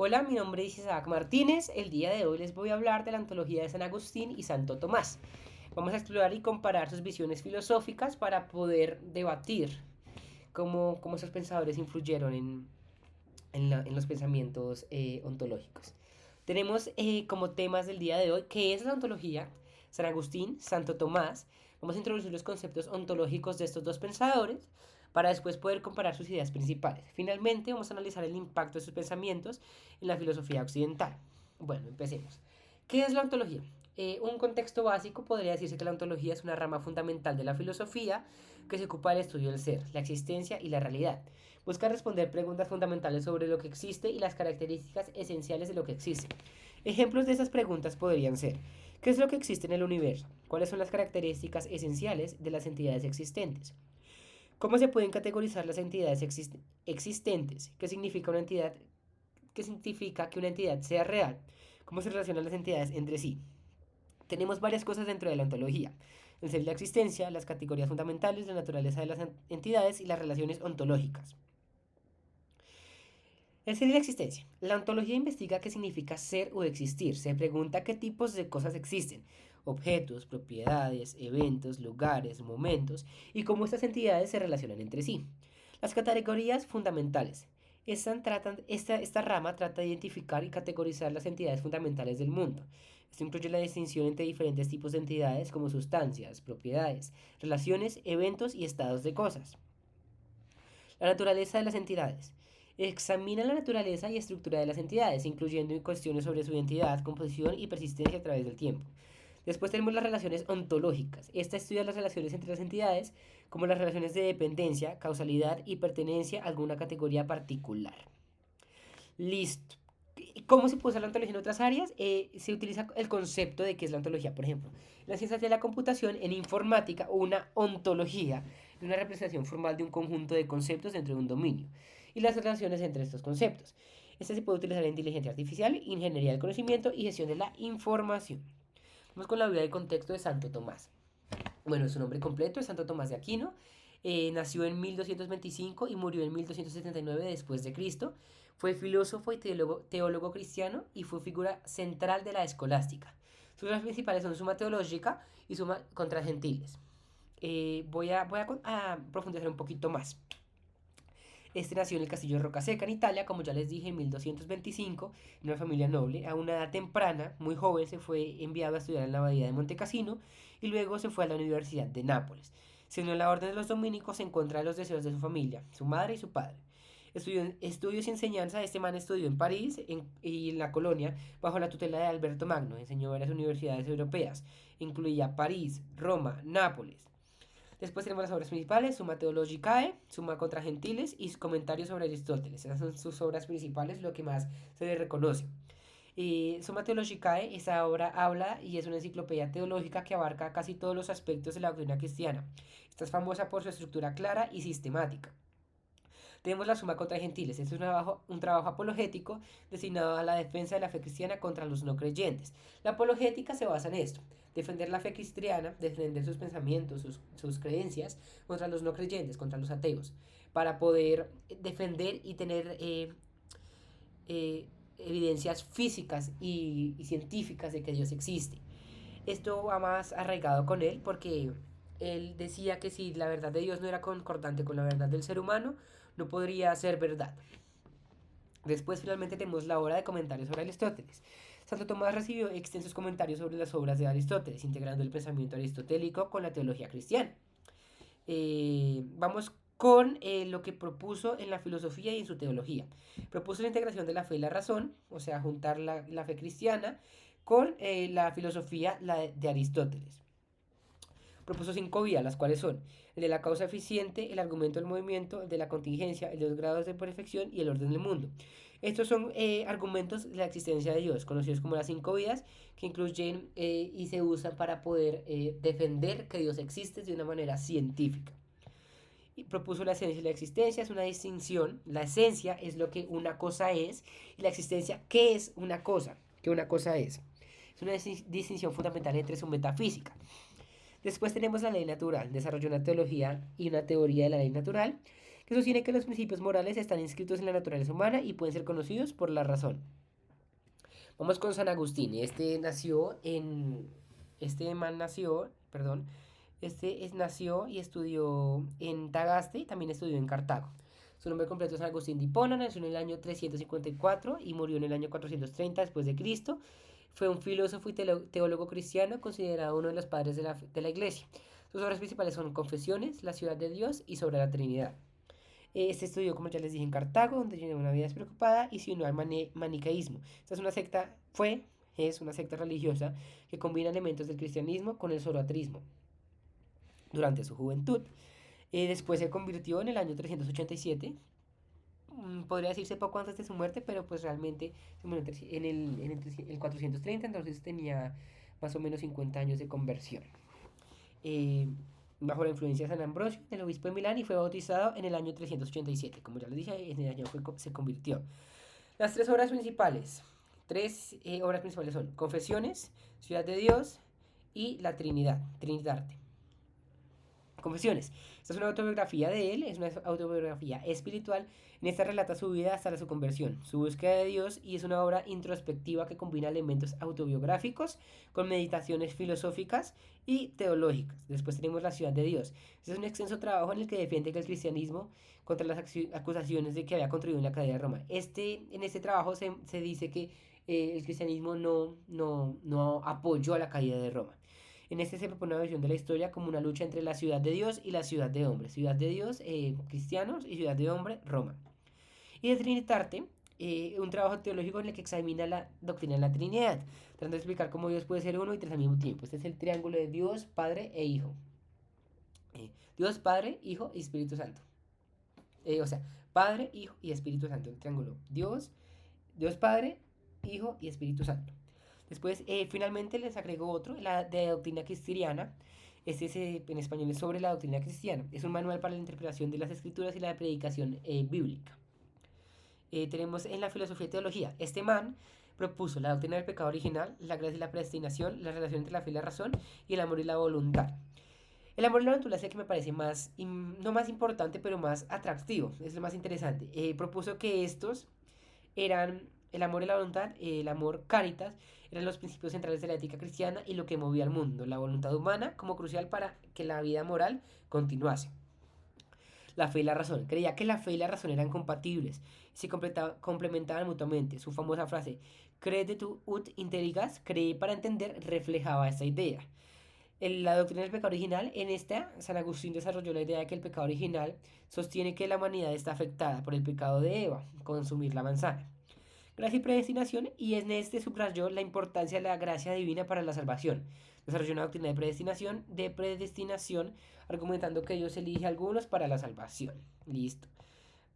Hola, mi nombre es Isaac Martínez. El día de hoy les voy a hablar de la antología de San Agustín y Santo Tomás. Vamos a explorar y comparar sus visiones filosóficas para poder debatir cómo esos pensadores influyeron en los pensamientos ontológicos. Tenemos como temas del día de hoy qué es la ontología, San Agustín, Santo Tomás. Vamos a introducir los conceptos ontológicos de estos dos pensadores para después poder comparar sus ideas principales. Finalmente vamos a analizar el impacto de sus pensamientos en la filosofía occidental. Bueno, empecemos. ¿Qué es la ontología? Un contexto básico podría decirse que la ontología es una rama fundamental de la filosofía que se ocupa del estudio del ser, la existencia y la realidad. Busca responder preguntas fundamentales sobre lo que existe y las características esenciales de lo que existe. Ejemplos de esas preguntas podrían ser: ¿qué es lo que existe en el universo? ¿Cuáles son las características esenciales de las entidades existentes? ¿Cómo se pueden categorizar las entidades existentes? ¿Qué significa una entidad? ¿Qué significa que una entidad sea real? ¿Cómo se relacionan las entidades entre sí? Tenemos varias cosas dentro de la ontología: el ser y la existencia, las categorías fundamentales, la naturaleza de las entidades y las relaciones ontológicas. El ser y la existencia. La ontología investiga qué significa ser o existir. Se pregunta qué tipos de cosas existen: objetos, propiedades, eventos, lugares, momentos, y cómo estas entidades se relacionan entre sí. Las categorías fundamentales. Esta rama trata de identificar y categorizar las entidades fundamentales del mundo. Esto incluye la distinción entre diferentes tipos de entidades como sustancias, propiedades, relaciones, eventos y estados de cosas. La naturaleza de las entidades. Examina la naturaleza y estructura de las entidades, incluyendo cuestiones sobre su identidad, composición y persistencia a través del tiempo. Después tenemos las relaciones ontológicas. Esta estudia las relaciones entre las entidades, como las relaciones de dependencia, causalidad y pertenencia a alguna categoría particular. Listo. ¿Cómo se puede usar la ontología en otras áreas? Se utiliza el concepto de qué es la ontología. Por ejemplo, en las ciencias de la computación, en informática, una ontología es una representación formal de un conjunto de conceptos dentro de un dominio y las relaciones entre estos conceptos. Este se puede utilizar en inteligencia artificial, ingeniería del conocimiento y gestión de la información. Vamos con la vida y contexto de Santo Tomás. Bueno, su nombre completo es Santo Tomás de Aquino. Nació en 1225 y murió en 1279 después de Cristo. Fue filósofo y teólogo cristiano y fue figura central de la escolástica. Sus obras principales son Suma Teológica y Suma contra Gentiles. Voy a profundizar un poquito más. Este nació en el castillo de Rocaseca, en Italia, como ya les dije, en 1225, en una familia noble. A una edad temprana, muy joven, se fue enviado a estudiar en la abadía de Montecassino y luego se fue a la Universidad de Nápoles. Según la orden de los dominicos, se encuentra en los deseos de su familia, su madre y su padre. Estudios y enseñanza. Este man estudió en París y en la colonia bajo la tutela de Alberto Magno. Enseñó en varias universidades europeas. Incluía París, Roma, Nápoles. Después tenemos las obras principales: Summa Theologicae, Summa contra Gentiles y comentarios sobre Aristóteles. Esas son sus obras principales, lo que más se le reconoce. Summa Theologicae, esa obra habla y es una enciclopedia teológica que abarca casi todos los aspectos de la doctrina cristiana. Esta es famosa por su estructura clara y sistemática. Tenemos la Suma contra Gentiles. Este es un trabajo apologético destinado a la defensa de la fe cristiana contra los no creyentes. La apologética se basa en esto: defender la fe cristiana, defender sus pensamientos, sus creencias contra los no creyentes, contra los ateos, para poder defender y tener evidencias físicas y científicas de que Dios existe. Esto va más arraigado con él porque él decía que si la verdad de Dios no era concordante con la verdad del ser humano, no podría ser verdad. Después finalmente tenemos la obra de comentarios sobre Aristóteles. Santo Tomás recibió extensos comentarios sobre las obras de Aristóteles, integrando el pensamiento aristotélico con la teología cristiana. Vamos con lo que propuso en la filosofía y en su teología. Propuso la integración de la fe y la razón, o sea, juntar la fe cristiana con la filosofía de Aristóteles. Propuso 5 vías, las cuales son el de la causa eficiente, el argumento del movimiento, el de la contingencia, el de los grados de perfección y el orden del mundo. Estos son argumentos de la existencia de Dios, conocidos como las 5 vías, que incluyen y se usan para poder defender que Dios existe de una manera científica. Y propuso la esencia y la existencia. Es una distinción. La esencia es lo que una cosa es, y la existencia, ¿qué es una cosa? ¿Qué una cosa es? Es una distinción fundamental entre su metafísica. Después tenemos la ley natural. Desarrolló una teología y una teoría de la ley natural que sostiene que los principios morales están inscritos en la naturaleza humana y pueden ser conocidos por la razón. Vamos con San Agustín. Este man nació, perdón, nació y estudió en Tagaste y también estudió en Cartago. Su nombre completo es San Agustín de Hipona, nació en el año 354 y murió en el año 430 después de Cristo. Fue un filósofo y teólogo cristiano considerado uno de los padres de la iglesia. Sus obras principales son Confesiones, La ciudad de Dios y Sobre la Trinidad. Este estudió, como ya les dije, en Cartago, donde llevó una vida despreocupada y se unió al manicaísmo. Esta es una secta, es una secta religiosa que combina elementos del cristianismo con el zoroastrismo durante su juventud. Después se convirtió en el año 387, podría decirse poco antes de su muerte, pero pues realmente se murió el 430, entonces tenía más o menos 50 años de conversión. Eh, Bajo la influencia de San Ambrosio, del obispo de Milán, y fue bautizado en el año 387. Como ya les dije, en el año se convirtió. Las tres obras principales son Confesiones, Ciudad de Dios y La Trinidad, Trinidarte. Confesiones. Esta es una autobiografía de él, es una autobiografía espiritual. En esta relata su vida hasta su conversión, su búsqueda de Dios, y es una obra introspectiva que combina elementos autobiográficos con meditaciones filosóficas y teológicas. Después tenemos La ciudad de Dios. Este es un extenso trabajo en el que defiende que el cristianismo contra las acusaciones de que había contribuido en la caída de Roma. En este trabajo se dice que el cristianismo no apoyó a la caída de Roma. En este se propone una visión de la historia como una lucha entre la ciudad de Dios y la ciudad de hombre. Ciudad de Dios, cristianos, y ciudad de hombre, Roma. Y de Trinitarte, un trabajo teológico en el que examina la doctrina de la Trinidad, tratando de explicar cómo Dios puede ser uno y tres al mismo tiempo. Este es el triángulo de Dios, Padre e Hijo. Dios, Padre, Hijo y Espíritu Santo. O sea, Padre, Hijo y Espíritu Santo. El triángulo Dios, Padre, Hijo y Espíritu Santo. Después, finalmente les agrego otro, la de doctrina cristiana. En español es Sobre la doctrina cristiana. Es un manual para la interpretación de las escrituras y la predicación bíblica. Tenemos en la filosofía y teología. Este man propuso la doctrina del pecado original, la gracia y la predestinación, la relación entre la fe y la razón y el amor y la voluntad. El amor y la voluntad es el que me parece no más importante, pero más atractivo. Es lo más interesante. Propuso que estos eran el amor y la voluntad, el amor caritas, eran los principios centrales de la ética cristiana y lo que movía al mundo, la voluntad humana como crucial para que la vida moral continuase. La fe y la razón. Creía que la fe y la razón eran compatibles y se complementaban mutuamente. Su famosa frase, crede tu ut intelligas, cree para entender, reflejaba esta idea. La doctrina del pecado original, en esta, San Agustín desarrolló la idea de que el pecado original sostiene que la humanidad está afectada por el pecado de Eva, consumir la manzana. Gracia y predestinación, y en este subrayó la importancia de la gracia divina para la salvación. Desarrolló una doctrina de predestinación, argumentando que Dios elige a algunos para la salvación. Listo.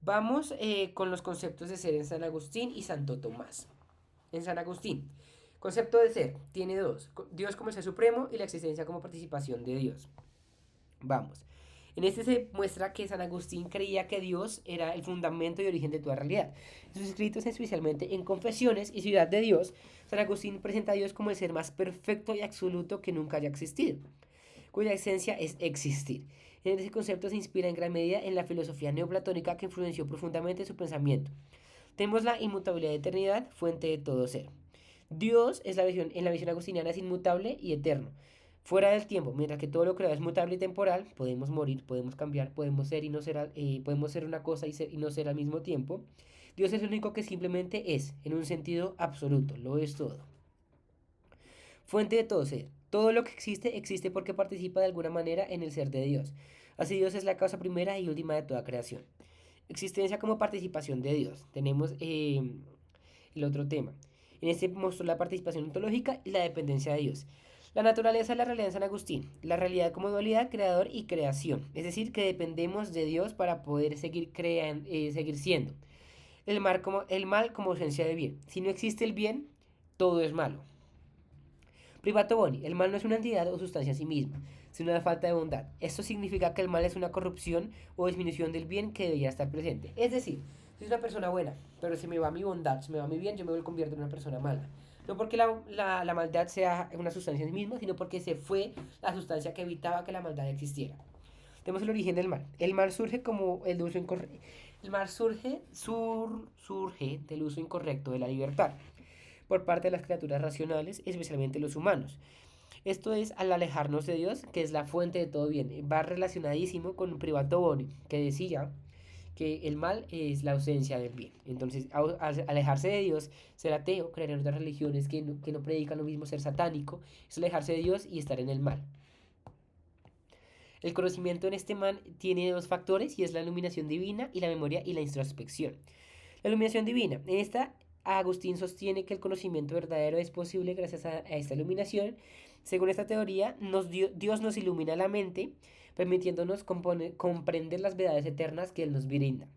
Vamos con los conceptos de ser en San Agustín y Santo Tomás. En San Agustín, concepto de ser, tiene dos: Dios como el ser supremo y la existencia como participación de Dios. Vamos. En este se muestra que San Agustín creía que Dios era el fundamento y origen de toda realidad. En sus escritos, especialmente en Confesiones y Ciudad de Dios, San Agustín presenta a Dios como el ser más perfecto y absoluto que nunca haya existido, cuya esencia es existir. En ese concepto se inspira en gran medida en la filosofía neoplatónica que influenció profundamente su pensamiento. Tenemos la inmutabilidad de eternidad, fuente de todo ser. Dios en la visión agustiniana es inmutable y eterno, fuera del tiempo, mientras que todo lo creado es mutable y temporal. Podemos morir, podemos cambiar, podemos ser y no ser, podemos ser una cosa y no ser al mismo tiempo. Dios es el único que simplemente es, en un sentido absoluto, lo es todo. Fuente de todo ser. Todo lo que existe porque participa de alguna manera en el ser de Dios. Así Dios es la causa primera y última de toda creación. Existencia como participación de Dios. Tenemos el otro tema. En este mostró la participación ontológica y la dependencia de Dios. La naturaleza es la realidad en San Agustín. La realidad como dualidad, creador y creación. Es decir, que dependemos de Dios para poder seguir siendo. El mal como esencia de bien. Si no existe el bien, todo es malo. Privato Boni, el mal no es una entidad o sustancia en sí misma, sino una falta de bondad. Esto significa que el mal es una corrupción o disminución del bien que debería estar presente. Es decir, soy una persona buena, pero se me va mi bondad, se me va mi bien, yo me convierto en una persona mala. No porque la maldad sea una sustancia en sí misma, sino porque se fue la sustancia que evitaba que la maldad existiera. Tenemos el origen del mal. El mal surge como el uso incorrecto. El mal surge del uso incorrecto de la libertad por parte de las criaturas racionales, especialmente los humanos. Esto es al alejarnos de Dios, que es la fuente de todo bien. Va relacionadísimo con Privato Boni, que decía que el mal es la ausencia del bien. Entonces, alejarse de Dios, ser ateo, creer en otras religiones que no predican lo mismo, ser satánico, es alejarse de Dios y estar en el mal. El conocimiento en este man tiene dos factores y es la iluminación divina y la memoria y la introspección. La iluminación divina. En esta, Agustín sostiene que el conocimiento verdadero es posible gracias a esta iluminación. Según esta teoría, Dios nos ilumina la mente, permitiéndonos comprender las verdades eternas que Él nos brinda.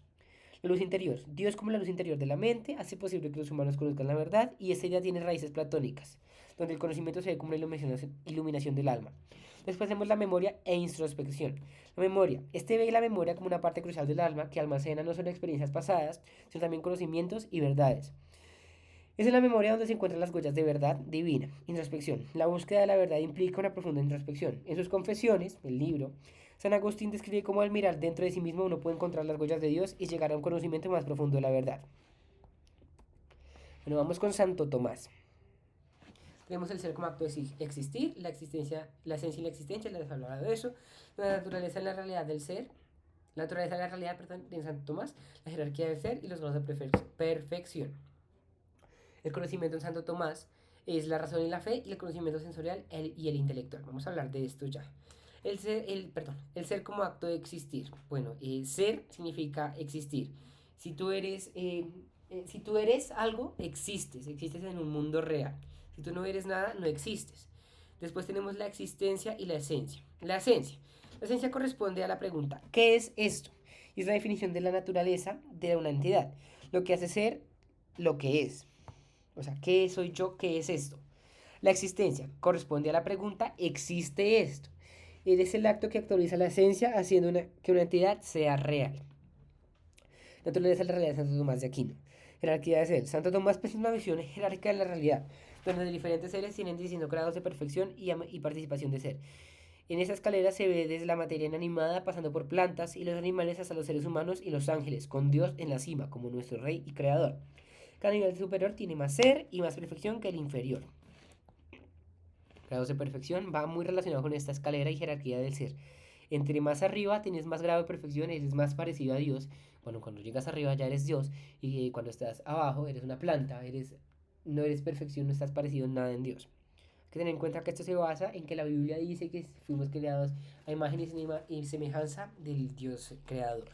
La luz interior. Dios como la luz interior de la mente hace posible que los humanos conozcan la verdad y esta idea tiene raíces platónicas, donde el conocimiento se ve como la iluminación del alma. Después tenemos la memoria e introspección. La memoria. Este ve la memoria como una parte crucial del alma que almacena no solo experiencias pasadas, sino también conocimientos y verdades. Es en la memoria donde se encuentran las huellas de verdad divina. Introspección. La búsqueda de la verdad implica una profunda introspección. En sus confesiones, el libro, San Agustín describe cómo al mirar dentro de sí mismo uno puede encontrar las huellas de Dios y llegar a un conocimiento más profundo de la verdad. Bueno, vamos con Santo Tomás. Tenemos el ser como acto de existir, la existencia, la esencia y la existencia, les hablaba de eso, la naturaleza en la realidad del ser, la naturaleza de la realidad, perdón, en Santo Tomás, la jerarquía del ser y los grados de perfección. El conocimiento en Santo Tomás es la razón y la fe y el conocimiento sensorial y el intelectual. Vamos a hablar de esto ya. El ser como acto de existir. Bueno, ser significa existir. Si tú eres algo, existes en un mundo real. Si tú no eres nada, no existes. Después tenemos la existencia y la esencia. La esencia corresponde a la pregunta, ¿qué es esto? Y es la definición de la naturaleza de una entidad. Lo que hace ser lo que es. O sea, ¿qué soy yo? ¿Qué es esto? La existencia corresponde a la pregunta, ¿existe esto? Es el acto que actualiza la esencia haciendo que una entidad sea real. Naturaleza de la realidad de Santo Tomás de Aquino. Jerarquía de ser. Santo Tomás presenta una visión jerárquica de la realidad, donde los diferentes seres tienen distintos grados de perfección y participación de ser. En esa escalera se ve desde la materia inanimada, pasando por plantas y los animales hasta los seres humanos y los ángeles, con Dios en la cima, como nuestro rey y creador. Cada nivel superior tiene más ser y más perfección que el inferior. Grados de perfección va muy relacionado con esta escalera y jerarquía del ser. Entre más arriba tienes más grado de perfección, eres más parecido a Dios. Bueno, cuando llegas arriba ya eres Dios y cuando estás abajo eres una planta, no eres perfección, no estás parecido en nada en Dios. Hay que tener en cuenta que esto se basa en que la Biblia dice que fuimos creados a imagen y semejanza del Dios creador.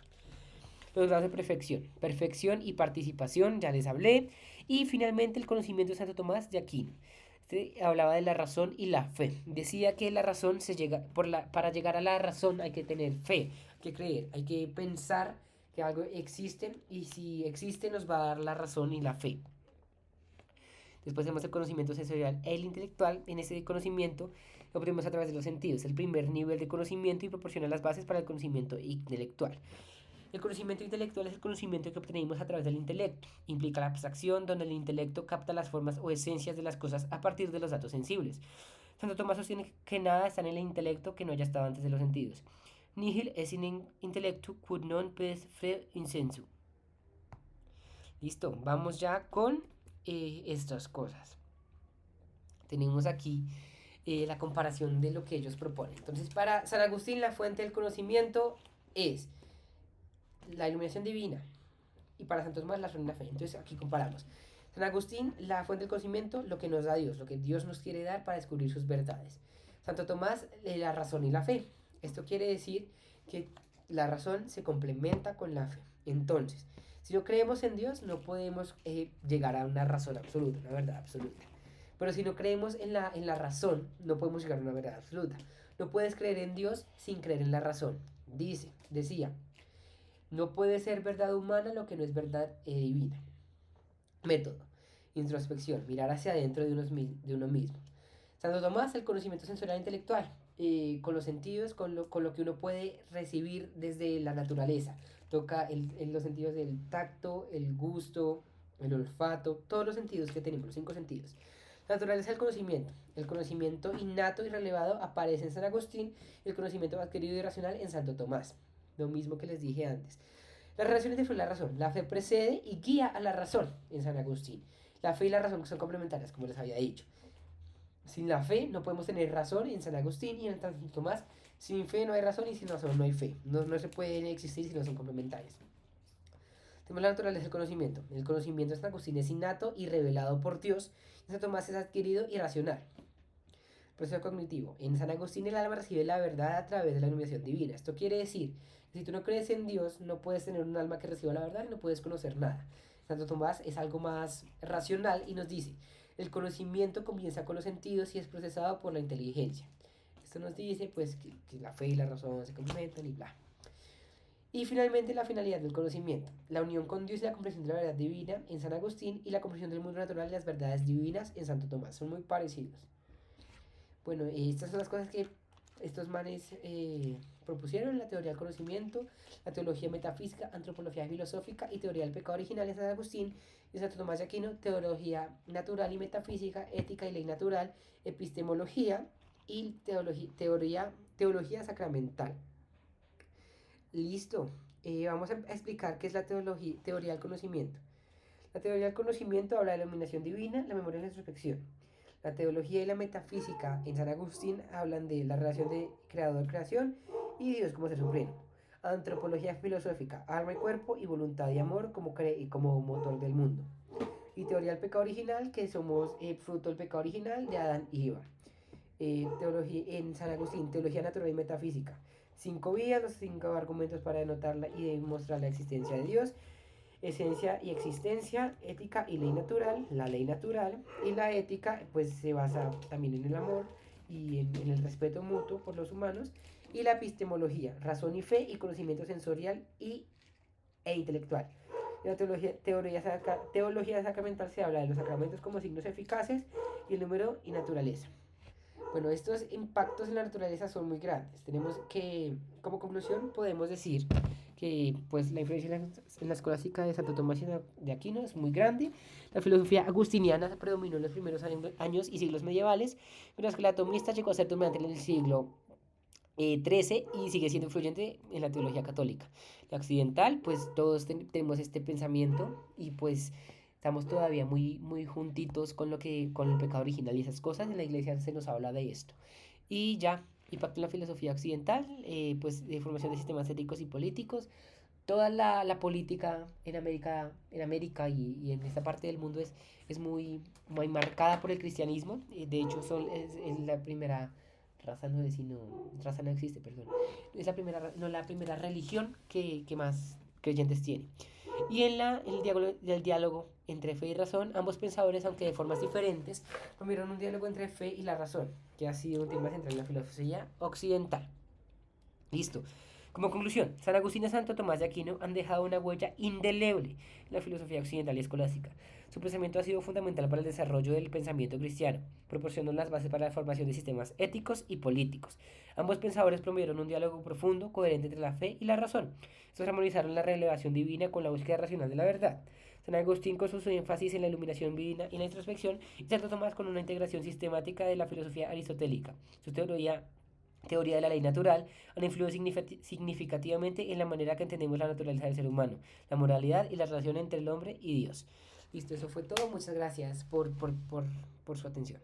Los grados de perfección y participación, ya les hablé. Y finalmente el conocimiento de Santo Tomás de Aquino. Este hablaba de la razón y la fe. Decía que la razón para llegar a la razón hay que tener fe, hay que creer, hay que pensar que algo existe y si existe nos va a dar la razón y la fe. Después tenemos el conocimiento sensorial e el intelectual. En ese conocimiento lo obtenemos a través de los sentidos. El primer nivel de conocimiento y proporciona las bases para el conocimiento intelectual. El conocimiento intelectual es el conocimiento que obtenemos a través del intelecto. Implica la abstracción, donde el intelecto capta las formas o esencias de las cosas a partir de los datos sensibles. Santo Tomás sostiene que nada está en el intelecto que no haya estado antes de los sentidos. Nihil es in intellectu quod non pes fre in sensu. Listo, vamos ya con estas cosas. Tenemos aquí la comparación de lo que ellos proponen. Entonces, para San Agustín, la fuente del conocimiento es la iluminación divina. Y para Santo Tomás, la razón y la fe. Entonces, aquí comparamos. San Agustín, la fuente del conocimiento, lo que nos da Dios, lo que Dios nos quiere dar para descubrir sus verdades. Santo Tomás, la razón y la fe. Esto quiere decir que la razón se complementa con la fe. Entonces, si no creemos en Dios, no podemos llegar a una razón absoluta, una verdad absoluta. Pero si no creemos en la razón, no podemos llegar a una verdad absoluta. No puedes creer en Dios sin creer en la razón. Decía, no puede ser verdad humana lo que no es verdad divina. Método. Introspección. Mirar hacia adentro de uno mismo. Santo Tomás, el conocimiento sensorial e intelectual. Con los sentidos, con lo que uno puede recibir desde la naturaleza. Toca los sentidos del tacto, el gusto, el olfato, todos los sentidos que tenemos, los 5 sentidos. La naturaleza del conocimiento. El conocimiento innato y relevado aparece en San Agustín y el conocimiento adquirido y racional en Santo Tomás. Lo mismo que les dije antes. Las relaciones de fe y la razón. La fe precede y guía a la razón en San Agustín. La fe y la razón son complementarias, como les había dicho. Sin la fe no podemos tener razón en San Agustín y en Santo Tomás. Sin fe no hay razón y sin razón no hay fe. No se pueden existir si no son complementarias. Tenemos la naturaleza del conocimiento. El conocimiento de San Agustín es innato y revelado por Dios. En Santo Tomás es adquirido y racional. Proceso cognitivo. En San Agustín el alma recibe la verdad a través de la iluminación divina. Esto quiere decir que si tú no crees en Dios, no puedes tener un alma que reciba la verdad y no puedes conocer nada. Santo Tomás es algo más racional y nos dice, el conocimiento comienza con los sentidos y es procesado por la inteligencia. Esto nos dice pues que la fe y la razón se complementan y bla. Y finalmente la finalidad del conocimiento, la unión con Dios y la comprensión de la verdad divina en San Agustín y la comprensión del mundo natural y las verdades divinas en Santo Tomás. Son muy parecidos. Bueno, estas son las cosas que estos manes propusieron: la teoría del conocimiento, la teología metafísica, antropología filosófica y teoría del pecado original en San Agustín y Santo Tomás de Aquino, teología natural y metafísica, ética y ley natural, epistemología y teología sacramental. Listo. Vamos a explicar qué es la teoría del conocimiento. La teoría del conocimiento habla de la iluminación divina, la memoria y la introspección. La teología y la metafísica en San Agustín hablan de la relación de creador-creación y Dios como ser supremo. Antropología filosófica, alma y cuerpo y voluntad y amor como motor del mundo. Y teoría del pecado original, que somos fruto del pecado original de Adán y Eva. Teología en San Agustín, teología natural y metafísica. 5 vías, los 5 argumentos para denotarla y demostrar la existencia de Dios. Esencia y existencia, ética y ley natural, la ley natural. Y la ética pues se basa también en el amor y en el respeto mutuo por los humanos. Y la epistemología, razón y fe y conocimiento sensorial e intelectual. En la teología sacramental se habla de los sacramentos como signos eficaces y el número y naturaleza. Bueno, estos impactos en la naturaleza son muy grandes. Tenemos que, como conclusión, podemos decir que pues la influencia en la escolástica de Santo Tomás de Aquino es muy grande. La filosofía agustiniana predominó en los primeros años y siglos medievales, mientras que la tomista llegó a ser dominante en el siglo XIII y sigue siendo influyente en la teología católica. La occidental, pues todos tenemos este pensamiento y pues estamos todavía muy juntitos con el pecado original y esas cosas. En la iglesia se nos habla de esto. Y ya, impacto en la filosofía occidental, pues de formación de sistemas éticos y políticos. Toda la política en América y en esta parte del mundo es muy marcada por el cristianismo. De hecho, es la primera raza, no es sino, raza no existe, perdón. Es la primera, no, la primera religión que más creyentes tiene. Y en el diálogo entre fe y razón, ambos pensadores, aunque de formas diferentes, promovieron un diálogo entre fe y la razón, que ha sido un tema central en la filosofía occidental. Listo. Como conclusión, San Agustín y Santo Tomás de Aquino han dejado una huella indeleble en la filosofía occidental y escolástica. Su pensamiento ha sido fundamental para el desarrollo del pensamiento cristiano, proporcionando las bases para la formación de sistemas éticos y políticos. Ambos pensadores promovieron un diálogo profundo, coherente entre la fe y la razón. Estos armonizaron la revelación divina con la búsqueda racional de la verdad. San Agustín con su énfasis en la iluminación divina y la introspección, y Santo Tomás con una integración sistemática de la filosofía aristotélica. Su teoría de la ley natural han influido significativamente en la manera que entendemos la naturaleza del ser humano, la moralidad y la relación entre el hombre y Dios. Listo, eso fue todo. Muchas gracias por su atención.